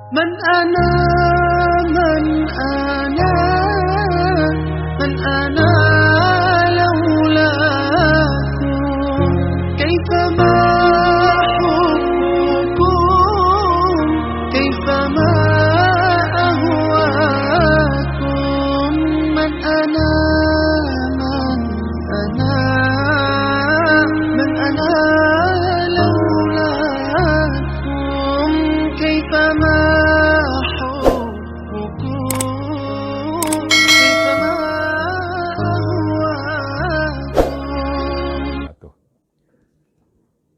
من أنا من أنا من أنا لولاكم كيفما حبكم كيفما أهواكم من أنا من أنا من أنا لولاكم كيفما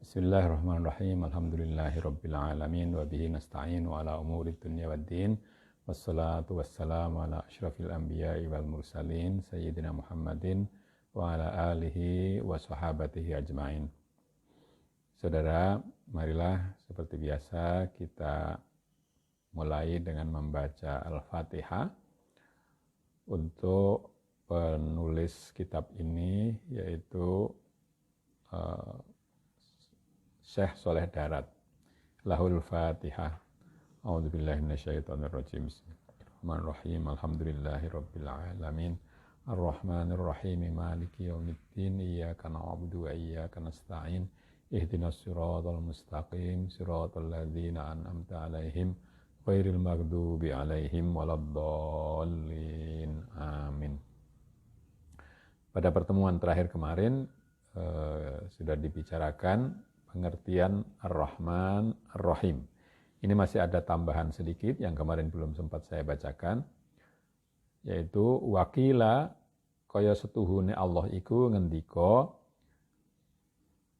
Bismillahirrahmanirrahim. Alhamdulillahirabbil alamin wa bihi nasta'inu ala umuri dunya waddin. Wassalatu wassalamu ala asyrafil anbiya'i wal mursalin sayyidina Muhammadin wa ala alihi wa sahabatihi ajmain. Saudara, marilah seperti biasa kita mulai dengan membaca Al-Fatihah. Untuk penulis kitab ini yaitu Syekh Soleh Darat. Lahul Fatihah. A'udzubillahi minasyaitonirrajim. Bismillahirrahmanirrahim. Alhamdulillahirabbil alamin. Arrahmanirrahim. Maliki yaumiddin. Iyyaka na'budu wa iyyaka nasta'in. Ihdinas siratal mustaqim. Siratal ladzina an'amta 'alaihim ghairil maghdubi 'alaihim waladdallin. Amin. Pada pertemuan terakhir kemarin sudah dibicarakan pengertian Ar-Rahman Ar-Rahim. Ini masih ada tambahan sedikit yang kemarin belum sempat saya bacakan, yaitu wakila kaya setuhune Allah iku ngendika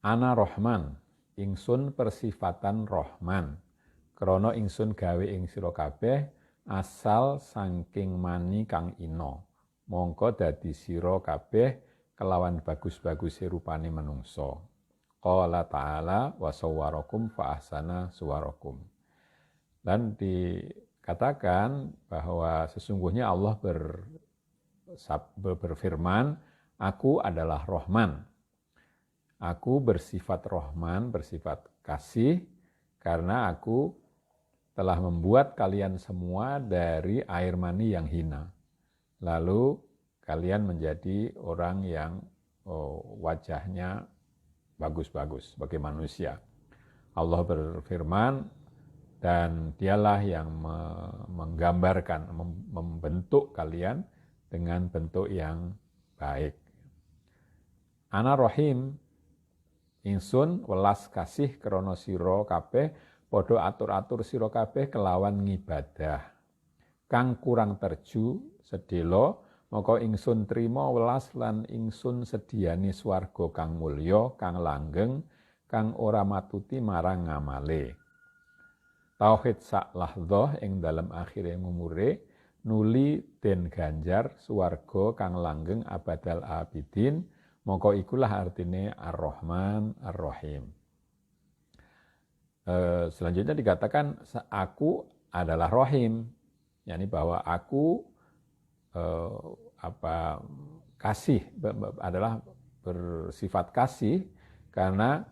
ana Rahman, ingsun persifatan Rahman, krana ingsun gawe ing sira kabeh asal saking mani kang ina, mongko dadi sira kabeh kelawan bagus-baguse rupane manungsa. Qala ta'ala wa sawwarakum fa ahsana suwarakum. Dan dikatakan bahwa sesungguhnya Allah berfirman, aku adalah Rahman. Aku bersifat Rahman, bersifat kasih, karena aku telah membuat kalian semua dari air mani yang hina. Lalu kalian menjadi orang yang wajahnya bagus-bagus sebagai manusia. Allah berfirman, dan dialah yang menggambarkan, membentuk kalian dengan bentuk yang baik. Ana Rahim, ingsun welas kasih krana sira kabeh, padha atur-atur sira kabeh kelawan ngibadah. Kang kurang terju sedelo, maka ingsun trima welas lan ingsun sediani swarga kang mulya, kang langgeng, kang ora matuti marang ngamale. Tauhid sak lahdzah ing dalem akhire umure, nuli den ganjar swarga kang langgeng abadal abidin, maka ikulah artine Ar-Rahman Ar-Rahim. Selanjutnya dikatakan aku adalah Rahim, yakni bahwa aku kasih adalah bersifat kasih karena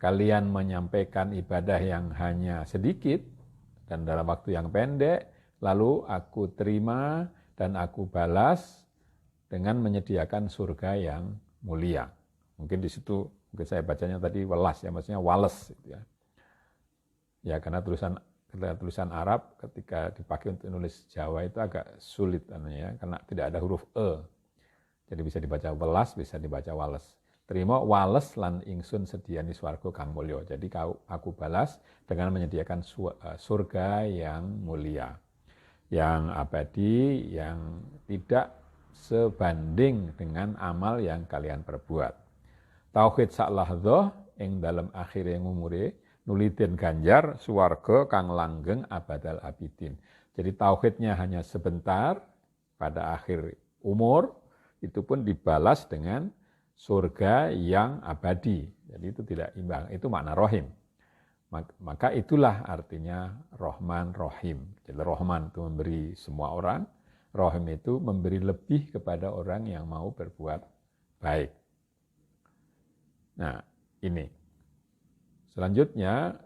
kalian menyampaikan ibadah yang hanya sedikit dan dalam waktu yang pendek, lalu aku terima dan aku balas dengan menyediakan surga yang mulia. Mungkin di situ mungkin saya bacanya tadi welas ya, maksudnya wales gitu ya. Ya, karena tulisan Arab ketika dipakai untuk nulis Jawa itu agak sulit ya, karena tidak ada huruf e. Jadi bisa dibaca welas, bisa dibaca wales. Terima wales lan ingsun sediani swarga kang mulya. Jadi aku balas dengan menyediakan surga yang mulia, yang abadi, yang tidak sebanding dengan amal yang kalian perbuat. Tauhid sak lahdzah ing dalem akhire umure nulidin ganjar swarga kang langgeng abadal abidin. Jadi tauhidnya hanya sebentar pada akhir umur, itu pun dibalas dengan surga yang abadi. Jadi itu tidak imbang, itu makna Rahim. Maka itulah artinya Rahman Rahim. Jadi Rahman itu memberi semua orang, Rahim itu memberi lebih kepada orang yang mau berbuat baik. Nah, ini. Selanjutnya,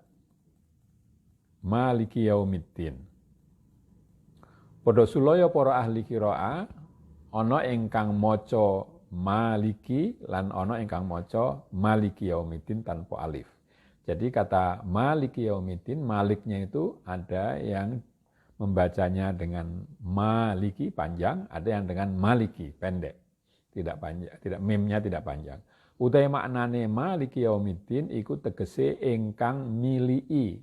maliki yaumiddin. Padha sulaya para ahli qiraah ana ingkang maca maliki lan ana ingkang maca maliki yaumiddin tanpa alif. Jadi kata maliki yaumiddin, maliknya itu ada yang membacanya dengan maliki panjang, ada yang dengan maliki pendek, tidak panjang, tidak mimnya tidak panjang. Utawi maknane maliki yaumiddin iku tegese ingkang miliki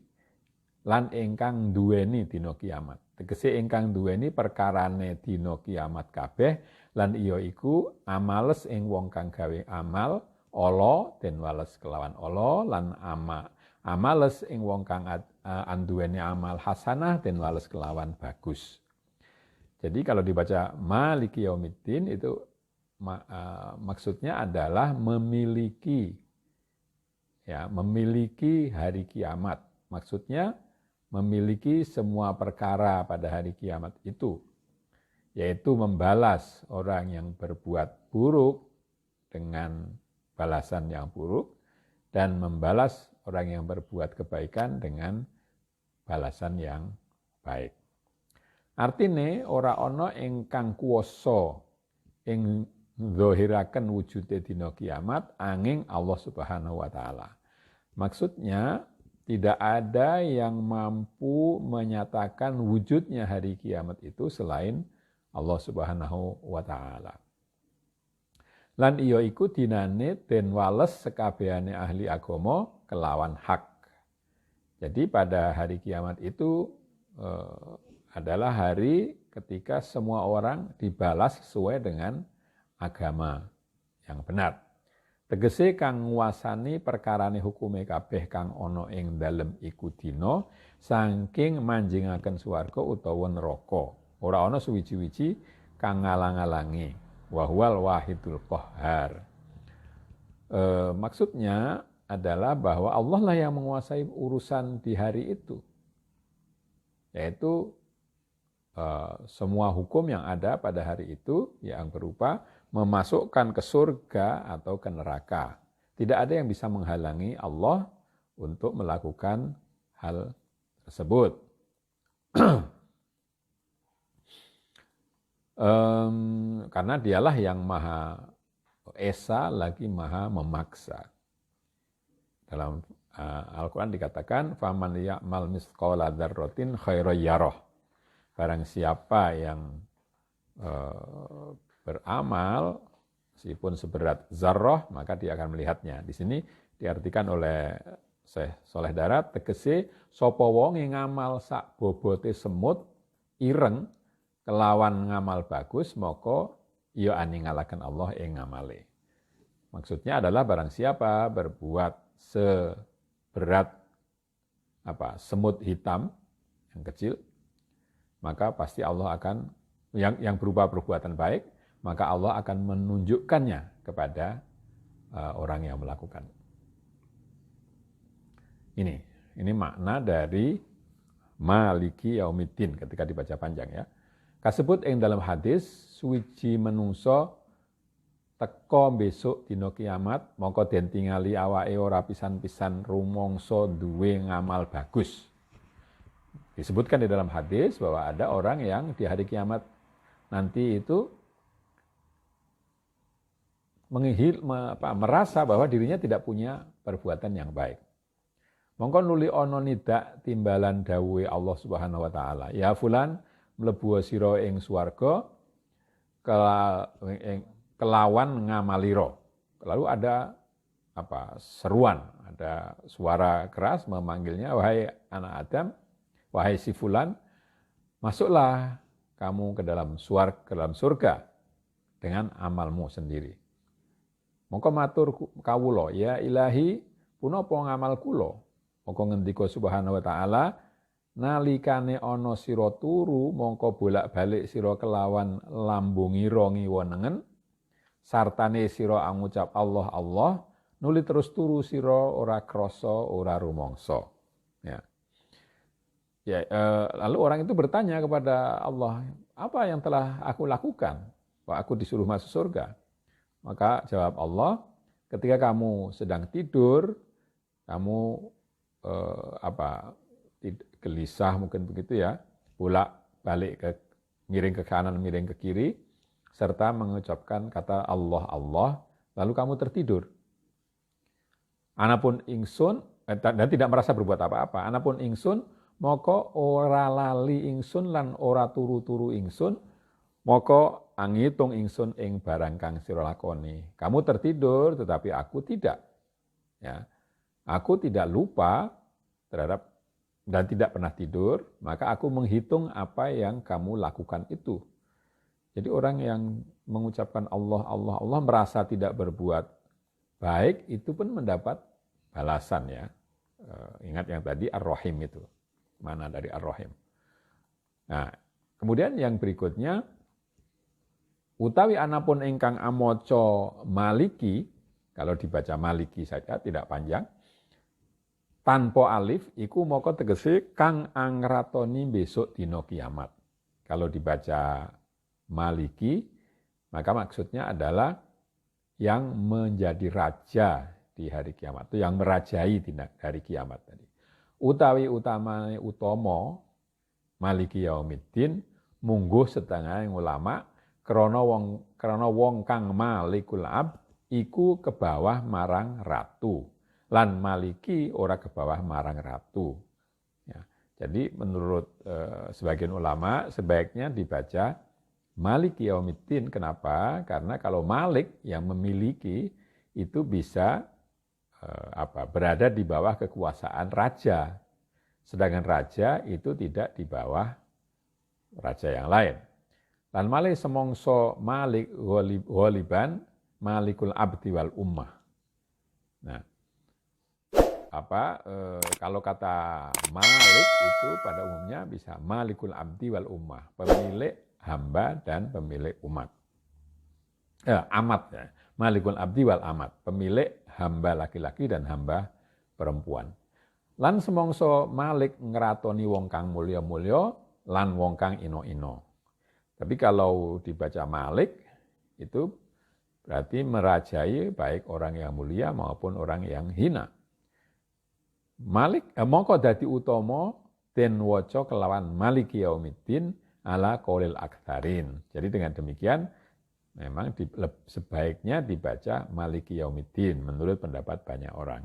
lan ingkang duweni dina kiamat. Tegese ingkang duweni perkarane dina kiamat kabeh lan iya iku amales ing wong kang gawe amal ala den wales kelawan ala lan amales ing wong kang anduweni amal hasanah den wales kelawan bagus. Jadi kalau dibaca maliki yaumiddin itu maksudnya adalah memiliki hari kiamat. Maksudnya memiliki semua perkara pada hari kiamat itu, yaitu membalas orang yang berbuat buruk dengan balasan yang buruk dan membalas orang yang berbuat kebaikan dengan balasan yang baik. Artine ora ana ingkang kuwasa ing zahiraken wujude dina kiamat angin Allah Subhanahu wa taala. Maksudnya tidak ada yang mampu menyatakan wujudnya hari kiamat itu selain Allah Subhanahu wa taala. Lan iya iku dinane den wales sekabehane ahli agama kelawan hak. Jadi pada hari kiamat itu adalah hari ketika semua orang dibalas sesuai dengan agama yang benar. Tegese kang nguasani perkarane hukume kabeh kang ana ing dalem iku dina saking manjingaken swarga utawa neraka. Ora ana suwiji-wiji kang ngalang-alangi. Wa huwal wahidul qahhar. Maksudnya adalah bahwa Allah lah yang menguasai urusan di hari itu. Yaitu semua hukum yang ada pada hari itu yang berupa memasukkan ke surga atau ke neraka. Tidak ada yang bisa menghalangi Allah untuk melakukan hal tersebut. Karena dialah yang maha esa lagi maha memaksa. Dalam Al-Quran dikatakan, faman ya'mal misqala dzarratin khairan yarah. Barang siapa yang beramal meskipun seberat zarrah maka dia akan melihatnya. Di sini diartikan oleh Syekh Saleh Darat tegese sapa wong sing ngamal sak bobote semut ireng kelawan ngamal bagus maka ya aningalaken Allah ing ngamale. Maksudnya adalah barang siapa berbuat seberat semut hitam yang kecil maka pasti Allah akan yang berupa perbuatan baik, maka Allah akan menunjukkannya kepada orang yang melakukan. Ini makna dari maliki yaumiddin ketika dibaca panjang ya. Kasebut ing dalam hadis suwiji menungso teka besok dina kiamat mongko den tingali awake ora pisan-pisan rumangsa duwe ngamal bagus. Disebutkan di dalam hadis bahwa ada orang yang di hari kiamat nanti itu merasa bahwa dirinya tidak punya perbuatan yang baik. Mongko nuli ana nidak timbalan dawuhe Allah Subhanahu wa taala. Ya fulan mlebu sira ing swarga kelawan ngamalira. Lalu ada seruan, ada suara keras memanggilnya, wahai anak Adam, wahai si fulan, masuklah kamu ke dalam surga dengan amalmu sendiri. Mongko matur kawula, ya ilahi, punapa ngamal kula? Mongko ngendika Subhanahu wa taala, nalikane ana sira turu mongko bolak-balik sira kelawan lambungira ngiwonengen, sartane sira ngucap Allah Allah, nuli terus turu sira ora krasa ora rumangsa. Lalu orang itu bertanya kepada Allah, apa yang telah aku lakukan? Kok aku disuruh masuk surga? Maka jawab Allah, ketika kamu sedang tidur, kamu gelisah mungkin begitu ya, bolak-balik miring ke kanan, miring ke kiri, serta mengucapkan kata Allah, Allah, lalu kamu tertidur. Anapun ingsun, dan tidak merasa berbuat apa-apa, anapun ingsun, moko ora lali ingsun lan ora turu-turu ingsun, moko angitung ingsun ing barang kang sira lakoni. Kamu tertidur, tetapi aku tidak. Ya, aku tidak lupa terhadap dan tidak pernah tidur, maka aku menghitung apa yang kamu lakukan itu. Jadi orang yang mengucapkan Allah, Allah, Allah merasa tidak berbuat baik, itu pun mendapat balasan ya. Ingat yang tadi Ar-Rahim itu. Mana dari Ar-Rahim. Nah, kemudian yang berikutnya, utawi anapun ingkang amoco maliki, kalau dibaca maliki saja tidak panjang, tanpa alif, iku moko tegese kang angratoni besok dino kiamat. Kalau dibaca maliki, maka maksudnya adalah yang menjadi raja di hari kiamat. Itu yang merajai di hari kiamat tadi. Utawi utamane utomo, maliki yaumiddin, mungguh setengah ulama, krana wong kang malikul abd, iku ke bawah marang ratu. Lan maliki ora ke bawah marang ratu. Ya, jadi menurut sebagian ulama sebaiknya dibaca maliki yaumiddin. Kenapa? Karena kalau malik yang memiliki itu bisa berada di bawah kekuasaan raja. Sedangkan raja itu tidak di bawah raja yang lain. Lan malih semongso malik ghaliban malikul abdi wal ummah. Nah, kalau kata malik itu pada umumnya bisa malikul abdi wal ummah, pemilik hamba dan pemilik umat. Amat ya, malikul abdi wal amat, pemilik hamba laki-laki dan hamba perempuan. Lan semongso malik ngeratoni wong kang mulya-mulya lan wong kang ino-ino. Tapi kalau dibaca malik itu berarti merajai baik orang yang mulia maupun orang yang hina. Malik mongko dadi utama den waca kelawan maliki yaumiddin ala qaulil aktsarin. Jadi dengan demikian memang sebaiknya dibaca maliki yaumiddin menurut pendapat banyak orang.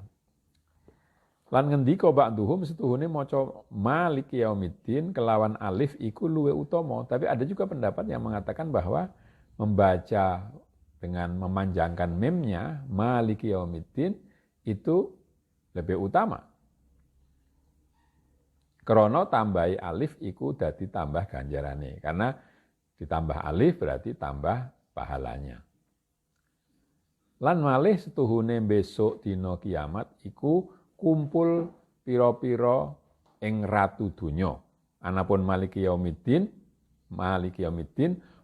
Lan ngendika ba'duhum setuhune maca maliki yaumiddin kelawan alif iku luwe utama, tapi ada juga pendapat yang mengatakan bahwa membaca dengan memanjangkan mimnya maliki yaumiddin itu lebih utama. Krono tambahi alif iku dadi tambah ganjarane. Karena ditambah alif berarti tambah pahalanya. Lan malih setuhune besok dina kiamat iku kumpul pira-pira ing ratu donya. Anapun maliki yaumiddin,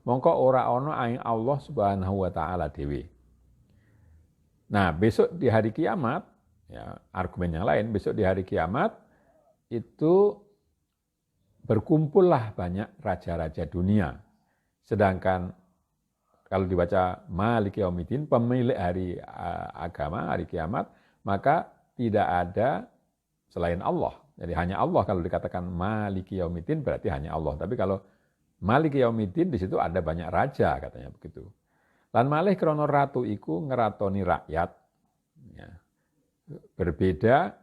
mongko ora ana ing Allah Subhanahu wa taala dhewe. Nah, besok di hari kiamat, ya argumen yang lain, besok di hari kiamat itu berkumpullah banyak raja-raja dunia. Sedangkan kalau dibaca Maliki Yaumiddin, pemilik hari agama, hari kiamat, maka tidak ada selain Allah. Jadi hanya Allah. Kalau dikatakan Maliki Yaumiddin berarti hanya Allah. Tapi kalau Maliki Yaumiddin di situ ada banyak raja, katanya begitu. Lan malih krana ratu iku ngeratoni rakyat. Ya. Berbeda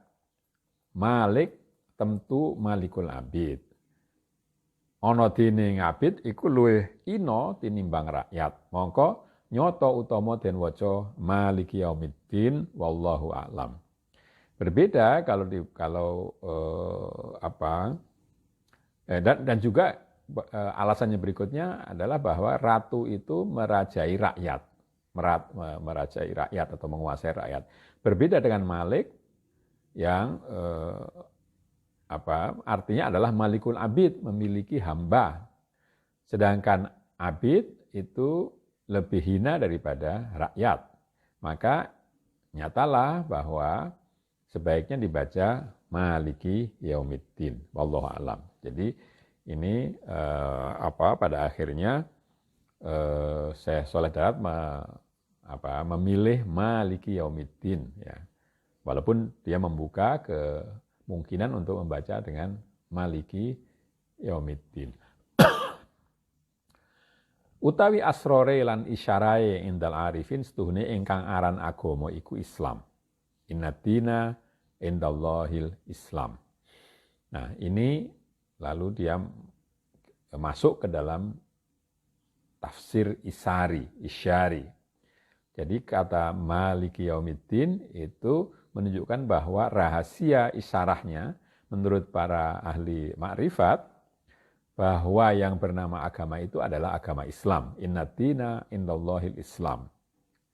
Malik tentu malikul abid. Ana dene ngabid iku luwih ina tinimbang rakyat. Mongko nyata utama den waca maliki yaumiddin wallahu a'lam. Berbeda dan juga alasannya berikutnya adalah bahwa ratu itu merajai rakyat. Merajai rakyat atau menguasai rakyat. Berbeda dengan Malik yang artinya adalah malikul abid, memiliki hamba. Sedangkan abid itu lebih hina daripada rakyat. Maka nyatalah bahwa sebaiknya dibaca maliki yaumiddin. Wallahu a'lam. Jadi ini pada akhirnya Syekh Sholeh Darat memilih maliki yaumiddin ya. Walaupun dia membuka ke kemungkinan untuk membaca dengan Maliki Yaumiddin. Utawi asrore lan isyarae indal arifin setuhune ingkang aran agama iku Islam. Innadina indallahil Islam. Nah, ini lalu dia masuk ke dalam tafsir isyari. Jadi kata Maliki Yaumiddin itu menunjukkan bahwa rahasia isyarahnya menurut para ahli makrifat bahwa yang bernama agama itu adalah agama Islam. Innadina indallahil Islam.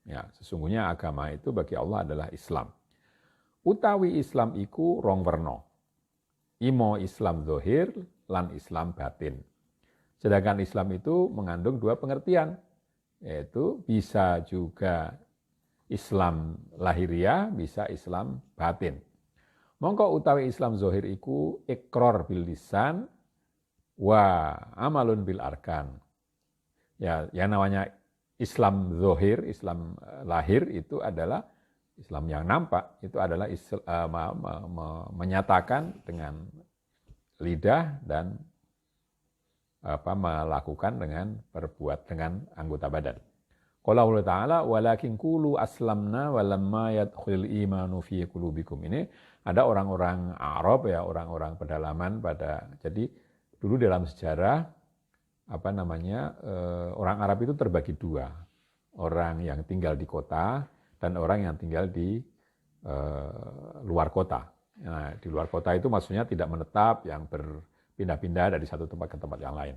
Ya, sesungguhnya agama itu bagi Allah adalah Islam. Utawi Islam iku rong werna. Imo Islam zahir lan Islam batin. Sedangkan Islam itu mengandung dua pengertian, yaitu bisa juga Islam lahiriah, bisa Islam batin. Mongko utawi Islam zahir iku iqrar bil lisan wa amalun bil arkan. Ya, yang namanya Islam zahir, Islam lahir itu adalah Islam yang nampak, itu adalah menyatakan dengan lidah dan melakukan dengan anggota badan. Qala Allah Ta'ala walakin qulu aslamna walamma yadkhulul imanu fi qulubikum. Ini ada orang-orang Arab ya, orang-orang pedalaman jadi dulu dalam sejarah orang Arab itu terbagi dua, orang yang tinggal di kota dan orang yang tinggal di luar kota. Nah, di luar kota itu maksudnya tidak menetap, yang berpindah-pindah dari satu tempat ke tempat yang lain.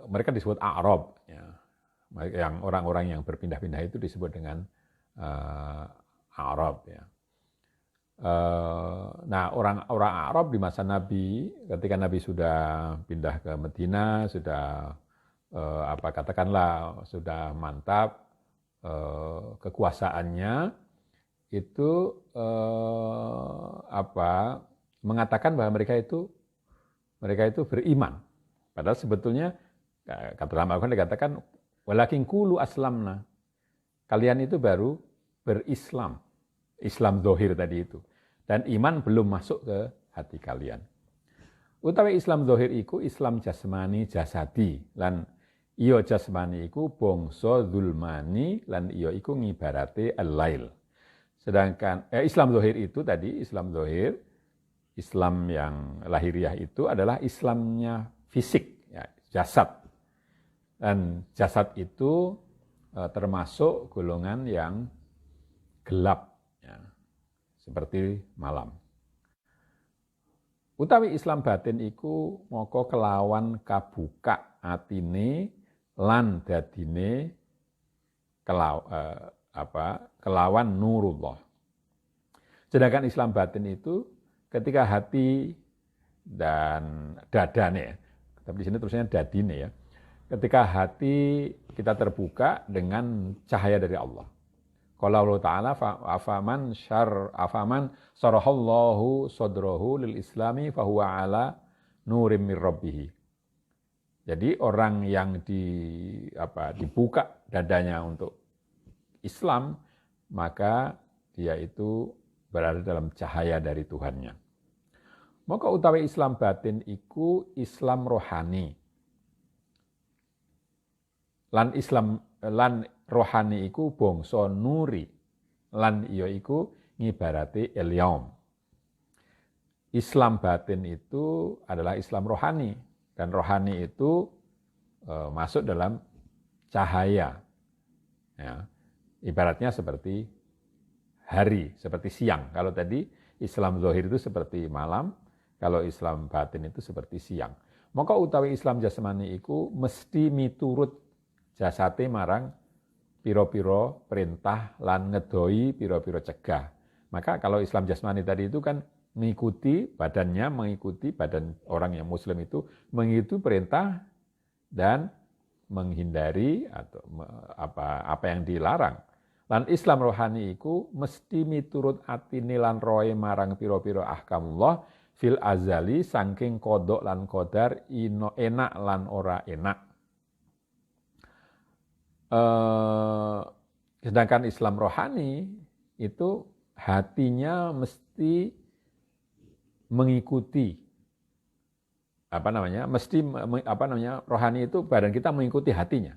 Mereka disebut Arab, ya. Yang orang-orang yang berpindah-pindah itu disebut dengan Arab, ya. Nah, orang-orang Arab di masa Nabi, ketika Nabi sudah pindah ke Madinah, sudah sudah mantap kekuasaannya, itu mengatakan bahwa mereka itu beriman. Padahal sebetulnya kata dalam Al-Quran dikatakan walakin qulu aslamna. Kalian itu baru berislam. Islam zahir tadi itu. Dan iman belum masuk ke hati kalian. Utawi Islam zahir iku Islam jasmani jasadi lan iya jasmani iku bangsa zulmani lan iya iku ngibarate al-lail. Sedangkan Islam zahir itu tadi, Islam zahir, Islam yang lahiriah itu adalah Islamnya fisik, ya, jasad. Dan jasad itu termasuk golongan yang gelap, ya, seperti malam. Utawi Islam batin iku moko kelawan kabuka atine lan dadine kelawan nurullah. Sedangkan Islam batin itu ketika hati dan dadane, tapi di sini tulisannya dadine ya. Ketika hati kita terbuka dengan cahaya dari Allah. Qala Allah Ta'ala afaman sarahallahu sadrahu lil islami fahuwa ala nurim mir rabbih. Jadi orang yang dibuka dadanya untuk Islam, maka dia itu berada dalam cahaya dari Tuhannya. Maka utawi Islam batin iku Islam rohani. Lan rohani iku bangsa nuri. Lan iya iku ngibarati el-yaum. Islam batin itu adalah Islam rohani. Dan rohani itu masuk dalam cahaya. Ya. Ibaratnya seperti hari, seperti siang. Kalau tadi Islam zahir itu seperti malam, kalau Islam batin itu seperti siang. Maka utawi Islam jasmani iku mesti miturut jasate marang piro-piro perintah lan ngedoi piro-piro cegah. Maka kalau Islam jasmani tadi itu kan mengikuti badannya, mengikuti badan orang yang muslim itu, mengikuti perintah dan menghindari atau apa yang dilarang. Lan Islam rohani iku mesti miturut atine lan roe marang piro-piro ahkamullah fil azali saking kodok lan kodar enak lan ora enak. Sedangkan Islam rohani itu hatinya mesti mengikuti rohani itu badan kita mengikuti hatinya.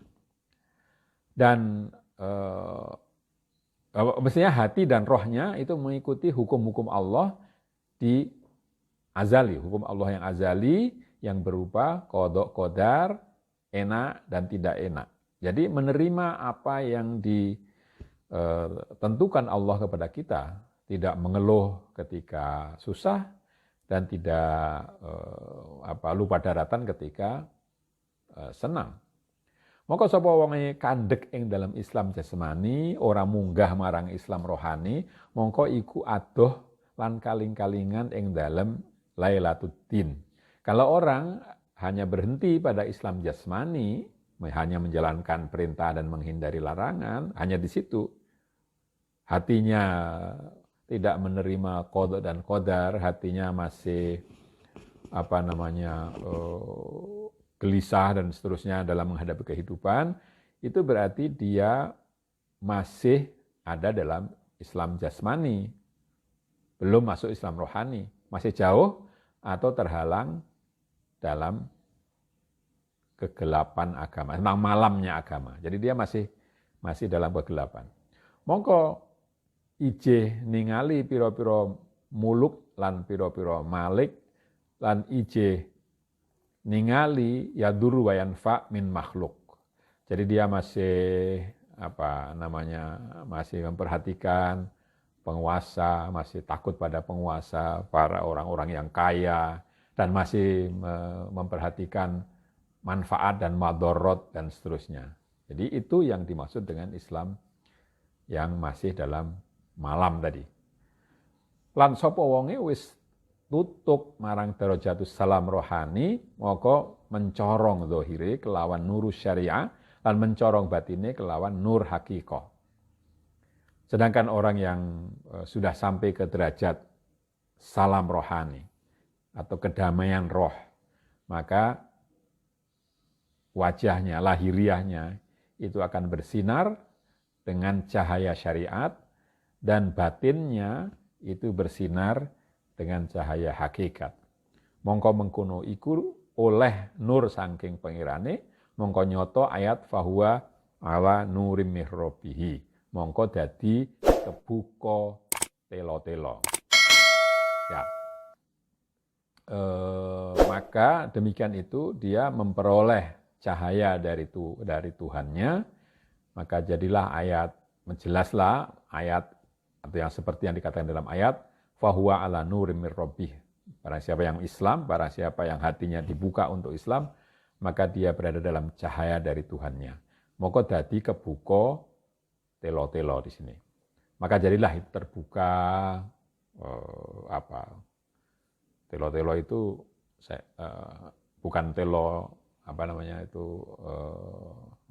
Dan mestinya hati dan rohnya itu mengikuti hukum-hukum Allah di azali, hukum Allah yang azali yang berupa qada qadar, enak dan tidak enak. Jadi menerima apa yang ditentukan Allah kepada kita, tidak mengeluh ketika susah dan tidak lupa daratan ketika senang. Maka sapa wonge kandhek ing dalam Islam jasmani, ora munggah marang Islam rohani, mongko iku adoh lan kaling-kalingan ing dalam Lailatuddin. Kalau orang hanya berhenti pada Islam jasmani, hanya menjalankan perintah dan menghindari larangan, hanya di situ. Hatinya tidak menerima qada dan qadar, hatinya masih gelisah dan seterusnya dalam menghadapi kehidupan, itu berarti dia masih ada dalam Islam jasmani, belum masuk Islam rohani, masih jauh atau terhalang dalam kegelapan agama, tentang malamnya agama. Jadi dia masih dalam kegelapan. Mongko ije ningali piro-piro muluk lan piro-piro malik lan ije ningali yadur wa yanfa min makhluk. Jadi dia masih masih memperhatikan penguasa, masih takut pada penguasa, para orang-orang yang kaya, dan masih memperhatikan manfaat dan madorot dan seterusnya. Jadi itu yang dimaksud dengan Islam yang masih dalam malam tadi. Lan sapa wonge wis tutup marang darajatus salam rohani, maka mencorong zahire kelawan nurus syariah, lan mencorong batine kelawan nur hakikoh. Sedangkan orang yang sudah sampai ke derajat salam rohani atau kedamaian roh, maka wajahnya, lahiriahnya itu akan bersinar dengan cahaya syariat dan batinnya itu bersinar dengan cahaya hakikat. Mongko mengkono iku oleh nur saking pengirane, mongko nyoto ayat fahuwa ala nurim mihrobihi. Mongko dadi kebuka telo-telo. Ya. Maka demikian itu dia memperoleh cahaya dari Tuhannya, maka jadilah ayat, menjelaslah ayat atau yang seperti yang dikatakan dalam ayat, fahuwa ala nurim mir rabbih. Barang siapa yang Islam, barang siapa yang hatinya dibuka untuk Islam, maka dia berada dalam cahaya dari Tuhannya. Maka dadi kebuka telo-telo di sini. Maka jadilah itu terbuka telo-telo itu bukan telo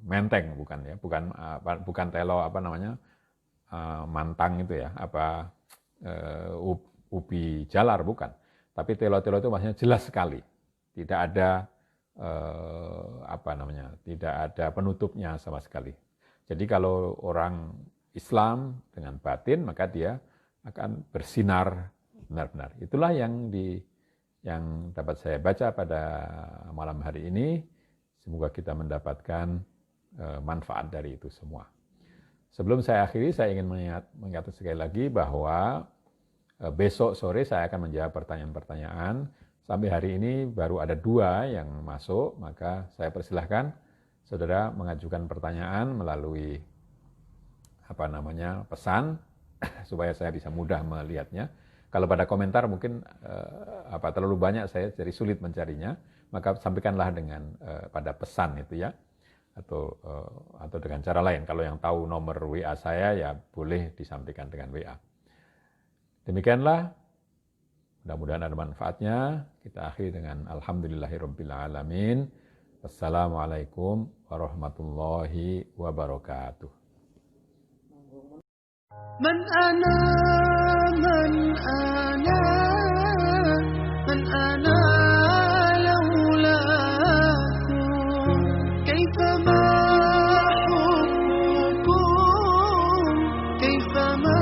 menteng, bukan ya, bukan telo mantang itu ya, ubi jalar, bukan. Tapi telo-telo itu maksudnya jelas sekali, tidak ada tidak ada penutupnya sama sekali. Jadi kalau orang Islam dengan batin, maka dia akan bersinar benar-benar. Itulah yang dapat saya baca pada malam hari ini. Semoga kita mendapatkan manfaat dari itu semua. Sebelum saya akhiri, saya ingin mengingatkan sekali lagi bahwa besok sore saya akan menjawab pertanyaan-pertanyaan. Sampai hari ini baru ada 2 yang masuk, maka saya persilahkan saudara mengajukan pertanyaan melalui pesan supaya saya bisa mudah melihatnya. Kalau pada komentar mungkin terlalu banyak saya jadi sulit mencarinya, maka sampaikanlah dengan pada pesan itu ya, atau dengan cara lain. Kalau yang tahu nomor WA saya ya boleh disampaikan dengan WA. Demikianlah, mudah-mudahan ada manfaatnya. Kita akhiri dengan alhamdulillahirabbil alamin. Wassalamualaikum warahmatullahi wabarakatuh. من أنا من أنا من أنا لولاكم كيفما حبكم كيفما